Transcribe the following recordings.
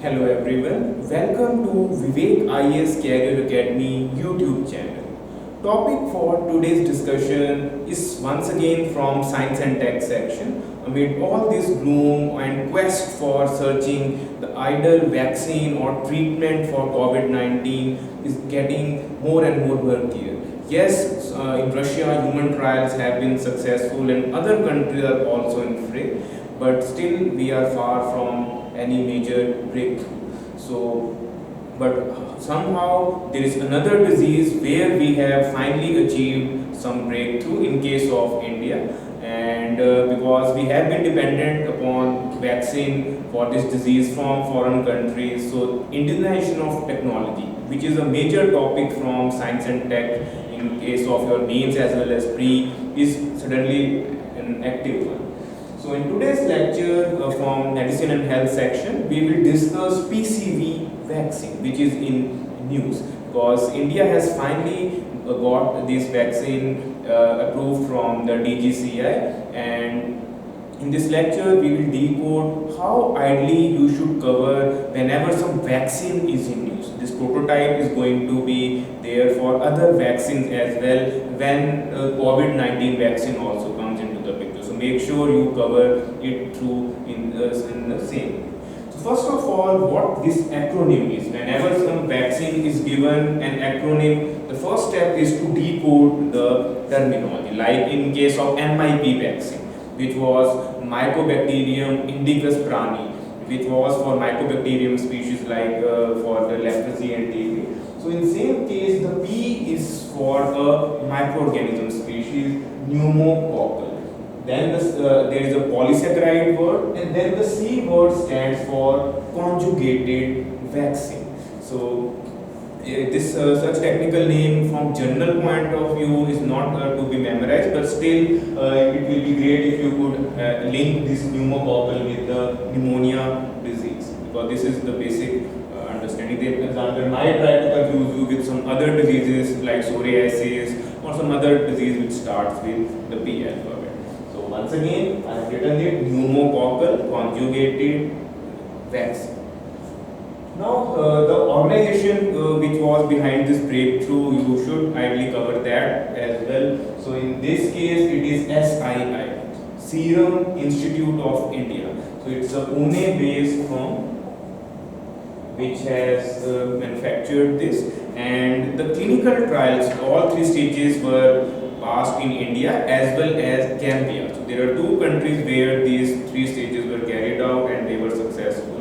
Hello everyone, welcome to Vivek IAS Career Academy YouTube channel. Topic for today's discussion is once again from Science and Tech section. Amid all this gloom and quest for searching the ideal vaccine or treatment for COVID-19 is getting more and more murkier. Yes, in Russia human trials have been successful and other countries are also in fray, but still we are far from any major breakthrough. So, but somehow there is another disease where we have finally achieved some breakthrough in case of India, and because we have been dependent upon vaccine for this disease from foreign countries, so Indianization of technology, which is a major topic from Science and Tech in case of your mains as well as pre, is suddenly an active one. So in today's lecture from Medicine and Health section, we will discuss PCV vaccine, which is in news because India has finally got this vaccine approved from the DGCI, and in this lecture we will decode how ideally you should cover whenever some vaccine is in use. This prototype is going to be there for other vaccines as well when COVID-19 vaccine also comes into the picture. So make sure you cover it through in the same. So first of all, what this acronym is. Whenever some vaccine is given an acronym, the first step is to decode the terminology. Like in case of MIP vaccine, which was Mycobacterium indicus prani, which was for Mycobacterium species like for the leprosy and TB. So in same case, the P is for a microorganism species pneumococcal. Then there is a polysaccharide word, and then the C word stands for conjugated vaccine. So this such technical name from general point of view is not to be memorized, but still it will be great if you could link this pneumococcal with the pneumonia disease, because this is the basic understanding. The example might try to confuse you with some other diseases like psoriasis or some other disease which starts with the P alphabet. So once again, I have written it pneumococcal conjugated vaccine. Now, the organization which was behind this breakthrough, you should ideally cover that as well. So, in this case, it is SII, Serum Institute of India. So, it's a Pune based firm which has manufactured this, and the clinical trials, all three stages were passed in India as well as Gambia. So, there are two countries where these three stages were carried out and they were successful.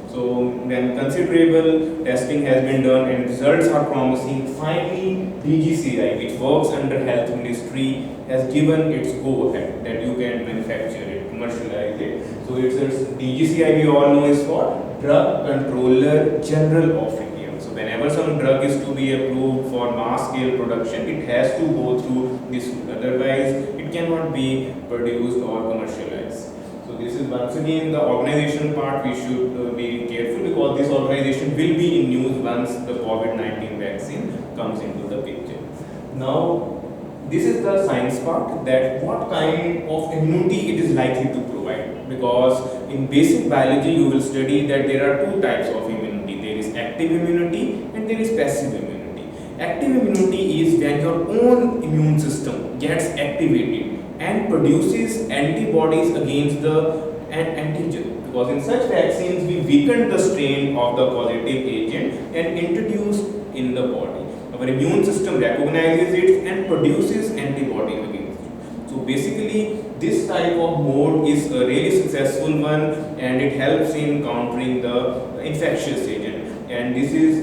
So when considerable testing has been done and results are promising, finally DGCI, which works under Health Ministry, has given its go-ahead that you can manufacture it, commercialize it. So it's DGCI, we all know, is for Drug Controller General of India. So whenever some drug is to be approved for mass scale production, it has to go through this route. Otherwise, it cannot be produced or commercialized. So this is once again the organization part. We should be careful because this organization will be in news once the COVID-19 vaccine comes into the picture. Now, this is the science part, that what kind of immunity it is likely to provide, because in basic biology you will study that there are two types of immunity. There is active immunity and there is passive immunity. Active immunity is when your own immune system gets activated and produces antibodies against the antigen, because in such vaccines we weaken the strain of the positive agent and introduce in the body. Our immune system recognizes it and produces antibody against it. So basically this type of mode is a really successful one, and it helps in countering the infectious agent, and this is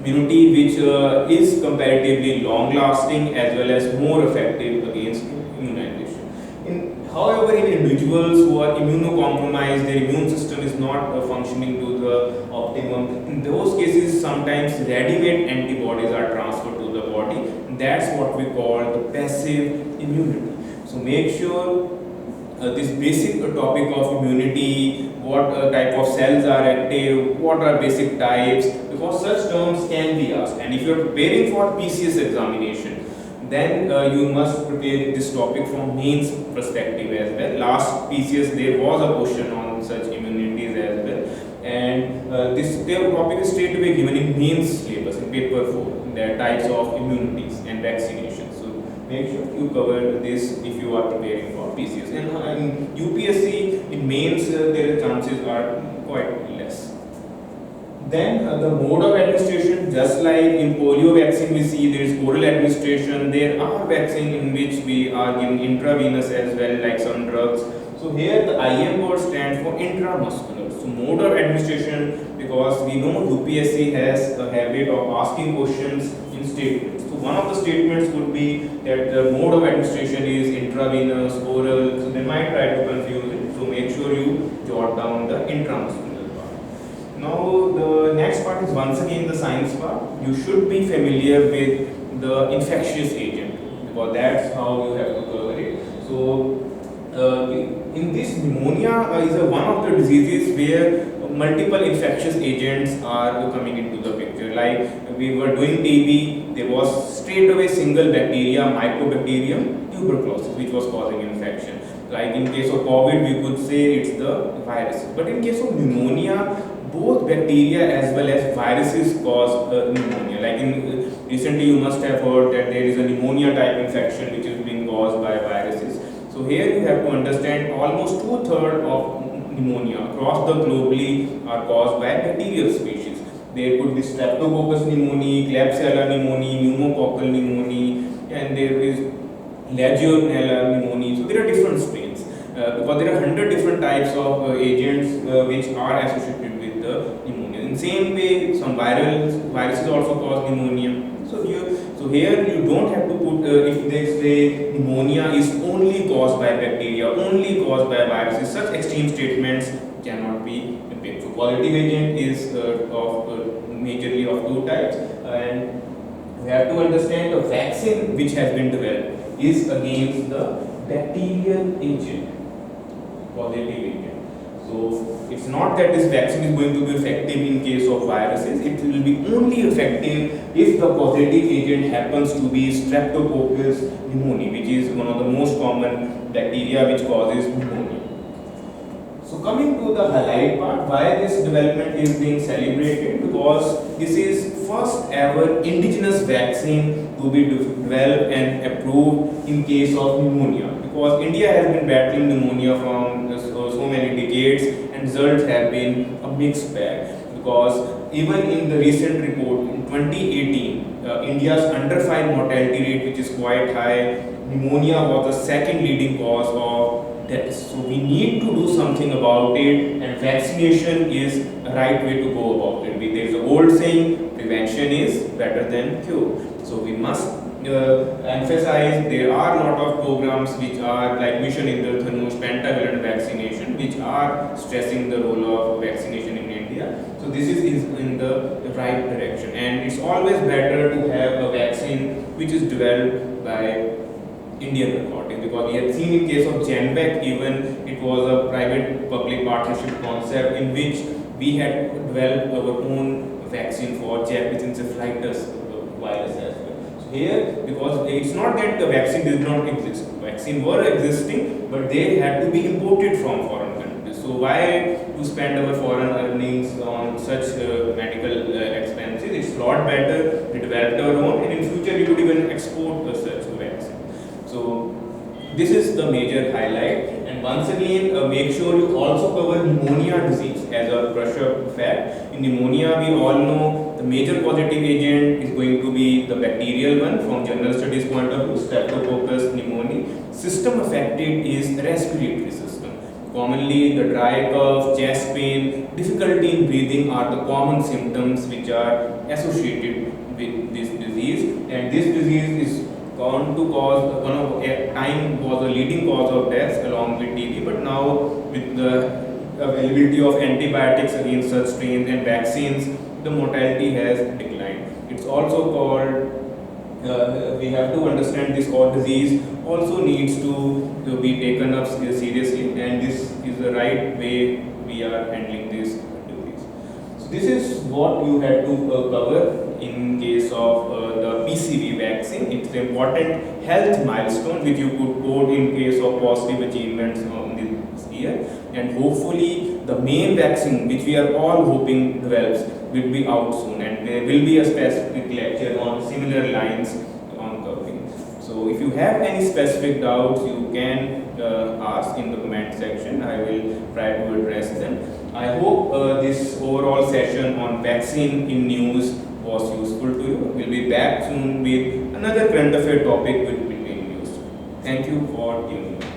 immunity which is comparatively long lasting as well as more effective against immunization. However, in individuals who are immunocompromised, their immune system is not functioning to the optimum. In those cases, sometimes ready-made antibodies are transferred to the body. And that's what we call the passive immunity. So make sure this basic topic of immunity, what type of cells are active, what are basic types, because such terms can be asked. And if you are preparing for PCS examination, then you must prepare this topic from mains perspective as well. Last PCS there was a question on such immunities as well, and this topic is straight away given in mains syllabus in paper 4. There are types of immunities and vaccinations. So make sure you cover this if you are preparing for PCS. And in UPSC, in mains, their chances are quite less. Then the mode of administration, just like in polio vaccine we see there is oral administration, there are vaccine in which we are giving intravenous as well, like some drugs. So here the IM word stands for intramuscular. So mode of administration, because we know UPSC has a habit of asking questions in statements. So one of the statements would be that the mode of administration is intravenous, oral. So they might try to confuse it. So make sure you jot down the intramuscular. Now the next part is once again the science part. You should be familiar with the infectious agent, because that's how you have to cover it. So in this, pneumonia is one of the diseases where multiple infectious agents are coming into the picture. Like we were doing TB, there was straight away single bacteria, Mycobacterium tuberculosis, which was causing infection. Like in case of COVID, we could say it's the virus. But in case of pneumonia, both bacteria as well as viruses cause pneumonia. Like in recently, you must have heard that there is a pneumonia type infection which is being caused by viruses. So here you have to understand almost 2/3 of pneumonia across the globally are caused by bacterial species. There could be Streptococcus pneumoniae, Klebsiella pneumoniae, pneumococcal pneumoniae, and there is Legionella pneumoniae. So there are different strains because there are 100 different types of agents which are associated with the pneumonia. In same way, some viruses also cause pneumonia. So here you don't have to put if they say pneumonia is only caused by bacteria, only caused by viruses. Such extreme statements cannot be made. So qualitative agent is majorly of two types, and we have to understand the vaccine which has been developed is against the bacterial agent, positive agent. So it's not that this vaccine is going to be effective in case of viruses. It will be only effective if the positive agent happens to be Streptococcus pneumoniae, which is one of the most common bacteria which causes pneumonia. So coming to the highlight part, why this development is being celebrated, because this is first ever indigenous vaccine to be developed and approved in case of pneumonia, because India has been battling pneumonia from so many decades and results have been a mixed bag, because even in the recent report in 2018, India's under 5 mortality rate, which is quite high, pneumonia was the second leading cause of deaths. So we need to do something about it, and vaccination is a right way to go about it. There is an old saying, prevention is better than cure. So we must emphasize there are a lot of programs which are like Mission Indradhanush, pentavalent vaccination, which are stressing the role of vaccination in India. So this is in the right direction, and it's always better to have a vaccine which is developed by Indian recording, because we have seen in case of Genvac, even it was a private public partnership concept in which we had developed our own vaccine for Japanese encephalitis virus as well. So here, because it's not that the vaccine did not exist, vaccine were existing, but they had to be imported from foreign countries. So why to spend our foreign earnings on such medical expenses? It's a lot better we developed our own, and in future we could even export such vaccine. So this is the major highlight, and once again make sure you also cover pneumonia disease as a brush up fact. In pneumonia, we all know the major causative agent is going to be the bacterial one from general studies point of view, Streptococcus pneumoniae. System affected is respiratory system. Commonly the dry cough, chest pain, difficulty in breathing are the common symptoms which are associated with this disease, and this disease is gone to cause one of time was a leading cause of death along with TB, but now with the availability of antibiotics against such strains and vaccines, the mortality has declined. It's also called we have to understand this core disease also needs to be taken up seriously, and this is the right way we are handling this disease. So this is what you had to cover in case of the PCV vaccine. It's an important health milestone which you could quote in case of positive achievements on this year, and hopefully the main vaccine which we are all hoping develops will be out soon, and there will be a specific lecture on similar lines on covering. So if you have any specific doubts, you can ask in the comment section. I will try to address them. I hope this overall session on vaccine in news was useful to you. We'll be back soon with another current affair topic which will be in news. Thank you for tuning in.